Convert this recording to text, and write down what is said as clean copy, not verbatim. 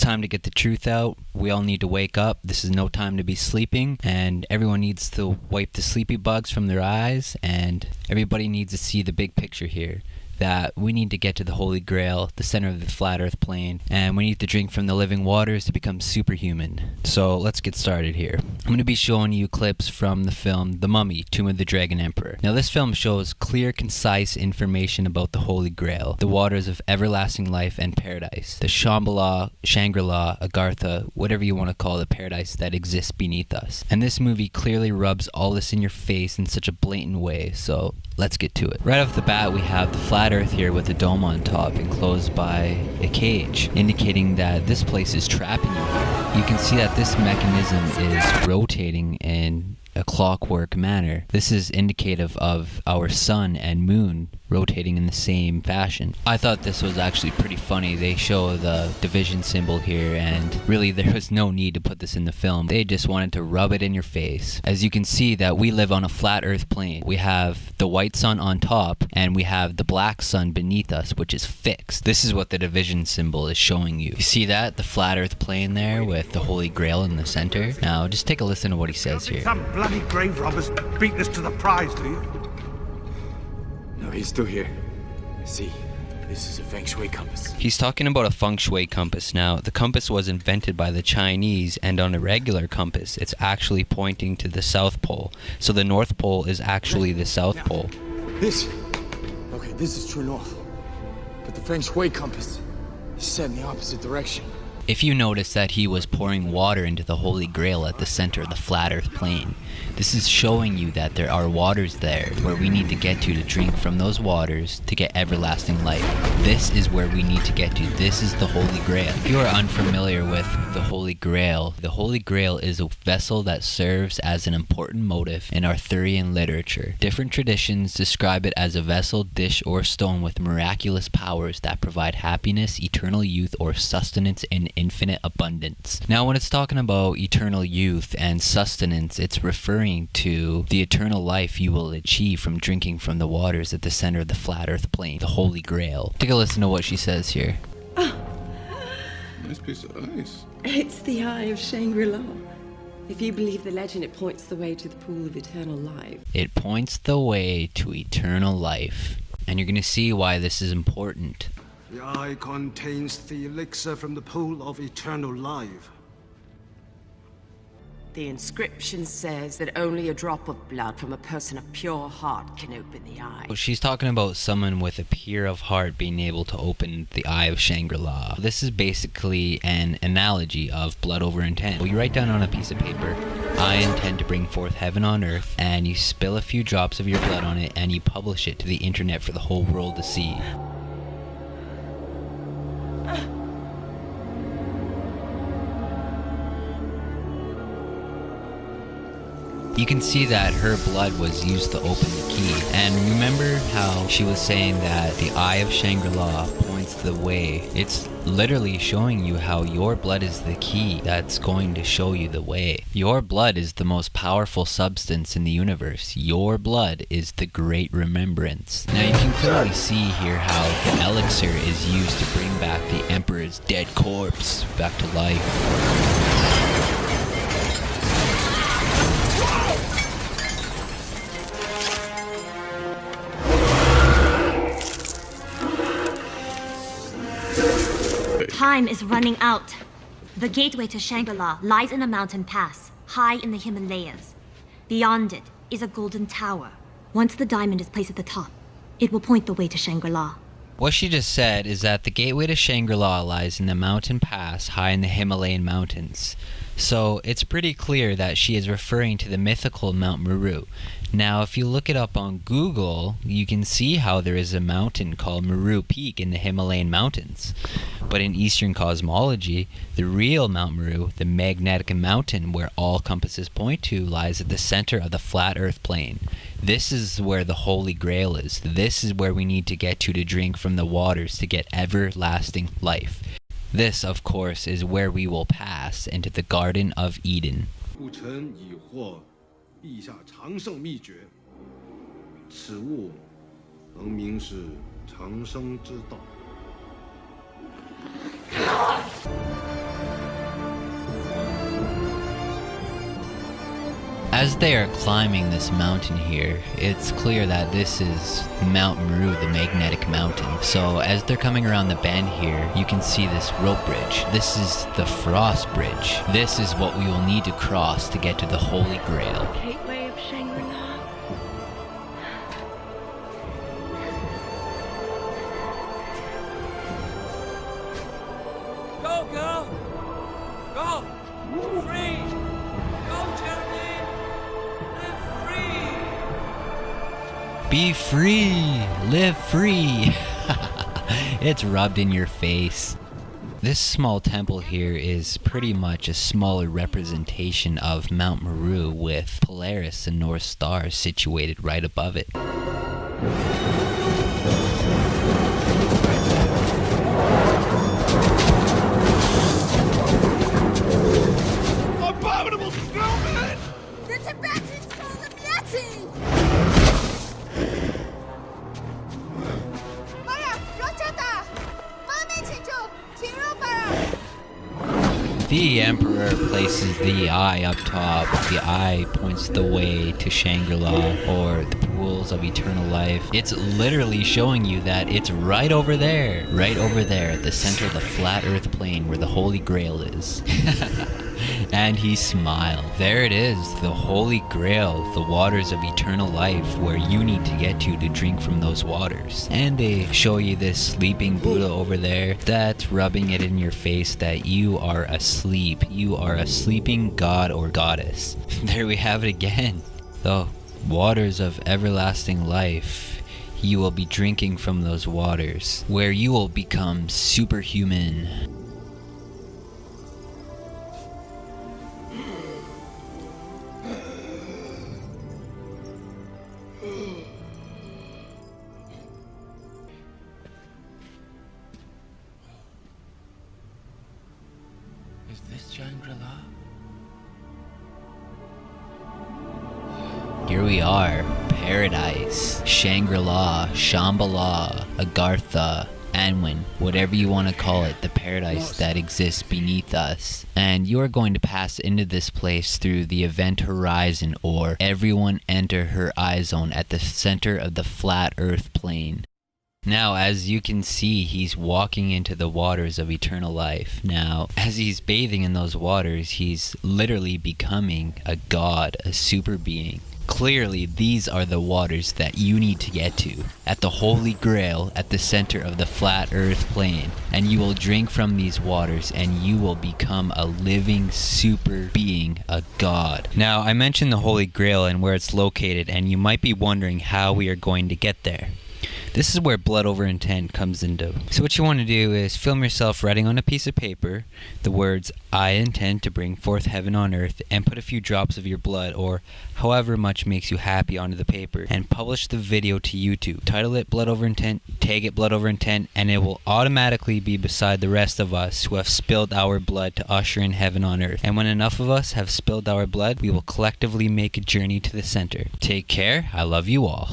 time to get the truth out. We all need to wake up. This is no time to be sleeping, and everyone needs to wipe the sleepy bugs from their eyes, and everybody needs to see the big picture here. That we need to get to the Holy Grail, the center of the flat earth plane, and we need to drink from the living waters to become superhuman. So let's get started here. I'm going to be showing you clips from the film The Mummy, Tomb of the Dragon Emperor. Now this film shows clear, concise information about the Holy Grail, the waters of everlasting life and paradise, the Shambhala, Shangri-La, Agartha, whatever you want to call the paradise that exists beneath us. And this movie clearly rubs all this in your face in such a blatant way, so let's get to it. Right off the bat, we have the flat earth here with a dome on top enclosed by a cage, indicating that this place is trapping you here. You can see that this mechanism is rotating in a clockwork manner. This is indicative of our sun and moon rotating in the same fashion. I thought this was actually pretty funny. They show the division symbol here, and really there was no need to put this in the film. They just wanted to rub it in your face. As you can see that we live on a flat earth plane. We have the white sun on top and we have the black sun beneath us, which is fixed. This is what the division symbol is showing you. You see that? The flat earth plane there with the Holy Grail in the center. Now just take a listen to what he says here. Some bloody grave robbers beat us to the prize, do you? No, he's still here. See, this is a feng shui compass. He's talking about a feng shui compass. Now, the compass was invented by the Chinese, and on a regular compass, it's actually pointing to the South Pole. So the North Pole is actually the South Pole. This is true north. But the feng shui compass is set in the opposite direction. If you notice that he was pouring water into the Holy Grail at the center of the flat earth plane, this is showing you that there are waters there where we need to get to drink from those waters to get everlasting life. This is where we need to get to. This is the Holy Grail. If you are unfamiliar with the Holy Grail is a vessel that serves as an important motif in Arthurian literature. Different traditions describe it as a vessel, dish, or stone with miraculous powers that provide happiness, eternal youth, or sustenance in infinite abundance. Now when it's talking about eternal youth and sustenance, it's referring to the eternal life you will achieve from drinking from the waters at the center of the flat earth plane, the Holy Grail. Take a listen to what she says here. Nice piece of ice. It's the Eye of Shangri-La. If you believe the legend, it points the way to the pool of eternal life. It points the way to eternal life. And you're going to see why this is important. The eye contains the elixir from the pool of eternal life. The inscription says that only a drop of blood from a person of pure heart can open the eye. She's talking about someone with a pure of heart being able to open the Eye of Shangri-La. This is basically an analogy of blood over intent. Well, you write down on a piece of paper, I intend to bring forth heaven on earth, and you spill a few drops of your blood on it and you publish it to the internet for the whole world to see. You can see that her blood was used to open the key. And remember how she was saying that the Eye of Shangri-La points the way? It's literally showing you how your blood is the key that's going to show you the way. Your blood is the most powerful substance in the universe. Your blood is the great remembrance. Now you can clearly see here how the elixir is used to bring back the Emperor's dead corpse back to life. Time is running out. The gateway to Shangri-La lies in a mountain pass, high in the Himalayas. Beyond it is a golden tower. Once the diamond is placed at the top, it will point the way to Shangri-La. What she just said is that the gateway to Shangri-La lies in the mountain pass high in the Himalayan mountains. So it's pretty clear that she is referring to the mythical Mount Meru. Now if you look it up on Google, you can see how there is a mountain called Meru Peak in the Himalayan mountains. But in Eastern cosmology, the real Mount Meru, the magnetic mountain where all compasses point to, lies at the center of the flat earth plane. This is where the Holy Grail is. This is where we need to get to drink from the waters to get everlasting life. This, of course, is where we will pass into the Garden of Eden. 故臣已获陛下长生秘诀，此物能明是长生之道。As they are climbing this mountain here, it's clear that this is Mount Meru, the magnetic mountain. So as they're coming around the bend here, you can see this rope bridge. This is the Frost Bridge. This is what we will need to cross to get to the Holy Grail. Gateway of Shangri-La. Go, girl! Go! Free! Go, Geraldine! Live free! Be free! Live free! It's rubbed in your face. This small temple here is pretty much a smaller representation of Mount Meru, with Polaris and North Star situated right above it. Abominable snowman! The Tibetans call them Yeti! Maya, Rochata! Mame Chicho! Chirobara! The Emperor places the eye up top. The eye points the way to Shangri-La, or the pools of eternal life. It's literally showing you that it's right over there at the center of the flat earth plane where the Holy Grail is. And he smiled. There it is, the Holy Grail, the waters of eternal life, where you need to get to drink from those waters. And they show you this sleeping Buddha over there that's rubbing it in your face that you are asleep. You are a sleeping god or goddess. There we have it again. The waters of everlasting life. You will be drinking from those waters, where you will become superhuman. Is this Shangri-La? Here we are, paradise, Shangri-La, Shambhala, Agartha, Anwen, whatever you want to call it, the paradise that exists beneath us. And you are going to pass into this place through the event horizon, or everyone enter her eye zone at the center of the flat earth plane. Now, as you can see, he's walking into the waters of eternal life. Now, as he's bathing in those waters, he's literally becoming a god, a super being. Clearly, these are the waters that you need to get to, at the Holy Grail, at the center of the flat earth plane. And you will drink from these waters, and you will become a living super being, a god. Now, I mentioned the Holy Grail and where it's located, and you might be wondering how we are going to get there. This is where blood over intent comes into. So what you want to do is film yourself writing on a piece of paper the words, "I intend to bring forth heaven on earth," and put a few drops of your blood, or however much makes you happy, onto the paper, and publish the video to YouTube. Title it Blood Over Intent, tag it Blood Over Intent, and it will automatically be beside the rest of us who have spilled our blood to usher in heaven on earth. And when enough of us have spilled our blood, we will collectively make a journey to the center. Take care. I love you all.